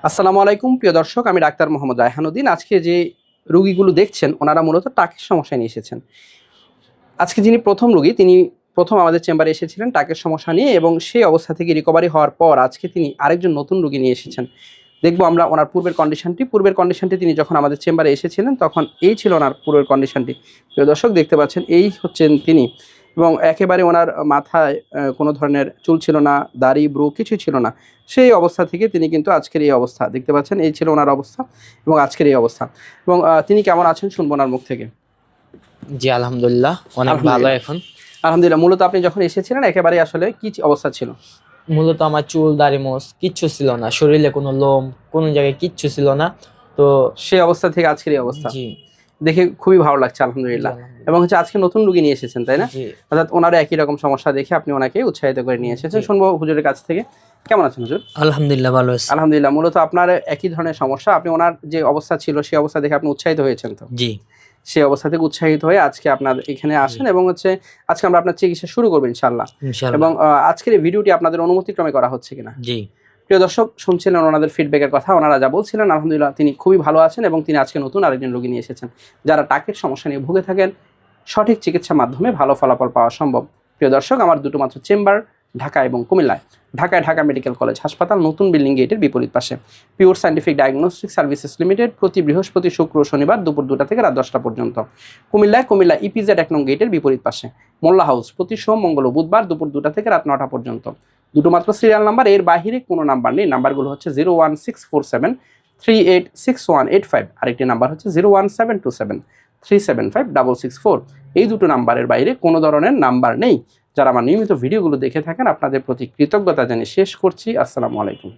আসসালামু আলাইকুম প্রিয় দর্শক, আমি ডাক্তার মোহাম্মদ রায়হানুদ্দিন। আজকে যে রোগীগুলো দেখছেন ওনারা মূলত টাকের সমস্যা নিয়ে এসেছেন। আজকে যিনি প্রথম রোগী তিনি প্রথম আমাদের চেম্বারে এসেছিলেন টাকের সমস্যা নিয়ে, এবং সেই অবস্থা থেকে রিকভারি হওয়ার পর আজকে তিনি আরেকজন নতুন রোগী নিয়ে এসেছেন। দেখবো আমরা ওনার পূর্বের কন্ডিশনটি তিনি যখন আমাদের চেম্বারে এসেছিলেন তখন এই ছিল ওনার পূর্বের কন্ডিশনটি। প্রিয় দর্শক দেখতে পাচ্ছেন এই হচ্ছেন তিনি, এবং একেবারে ওনার মাথায় কোনো ধরনের চুল ছিল না, দাড়ি ব্রু কিছুই ছিল না। সেই অবস্থা থেকে তিনি কিন্তু আজকের এই অবস্থা দেখতে পাচ্ছেন, এই ছিল ওনার অবস্থা এবং আজকের এই অবস্থা। এবং তিনি কেমন আছেন শুনবো ওনার মুখ থেকে। জি আলহামদুলিল্লাহ অনেক ভালো এখন। আলহামদুলিল্লাহ। মূলত আপনি যখন এসেছিলেন একেবারে আসলে কি অবস্থা ছিল? মূলত আমার চুল দাড়ি মোছ কিচ্ছু ছিল না, শরীরে কোনো লোম কোনো জায়গায় কিচ্ছু ছিল না। তো সেই অবস্থা থেকে আজকের এই অবস্থা জি দেখে খুবই ভালো লাগছে জি আলহামদুলিল্লাহ। আলহামদুলিল্লাহ। এবং হচ্ছে আজকে নতুন রোগী নিয়ে এসেছেন তাই না? জি অর্থাৎ ওনারও একই রকম সমস্যা দেখে আপনি ওনাকে উৎসাহিত করে নিয়ে এসেছেন। জি শুনবো হুজুরের কাছ থেকে। কেমন আছেন হুজুর? আলহামদুলিল্লাহ ভালো আছি। আলহামদুলিল্লাহ। মূলত আপনার একই ধরনের সমস্যা, আপনি ওনার যে অবস্থা ছিল সেই অবস্থা দেখে আপনি উৎসাহিত হয়েছেন তো? জি সেই অবস্থা থেকে উৎসাহিত হয়ে আজকে আপনার এখানে জি আসেন, এবং হচ্ছে আজকে আমরা আপনার চিকিৎসা শুরু করবো ইনশাআল্লাহ। ইনশাআল্লাহ। এবং আজকের এই ভিডিওটি আপনাদের অনুমতিক্রমে করা হচ্ছে কিনা? জি প্রিয় দর্শক শুনছিলেন ওনাদের ফিডব্যাকের কথা, ওনারা যা বলছিলেন আলহামদুলিল্লাহ তিনি খুবই ভালো আছেন, এবং তিনি আজকে নতুন আরেকজন রোগী নিয়ে এসেছেন যারা টাকের সমস্যা নিয়ে ভুগে থাকেন। সঠিক চিকিৎসার মাধ্যমে ভালো ফলাফল পাওয়া সম্ভব। প্রিয় দর্শক, আমার দুটো মাত্র চেম্বার ঢাকা এবং কুমিল্লায়। ঢাকায় ঢাকা মেডিকেল কলেজ হাসপাতাল নতুন বিল্ডিং গেটের বিপরীত পাশে। Pure scientific diagnostic services limited, প্রতি বৃহস্পতি শুক্র শনিবার দুপুর 2টা থেকে রাত 10টা পর্যন্ত। কুমিল্লা ইপিজেড 1 নং গেটের বিপরীত পাশে। মোল্লা হাউস প্রতি সোম মঙ্গল ও বুধবার দুপুর 2টা থেকে রাত 9টা পর্যন্ত। দুটো মাত্র সিরিয়াল নাম্বার, এর বাহিরে কোনো নাম্বার নেই। নাম্বারগুলো হচ্ছে 01647386185, আরেকটি নাম্বার হচ্ছে 01727375664। এই দুটো নাম্বারের বাইরে কোনো ধরনের নাম্বার নেই। যারা আমার নিয়মিত ভিডিওগুলো দেখে থাকেন আপনাদের প্রতি কৃতজ্ঞতা জানিয়ে শেষ করছি। আসসালামু আলাইকুম।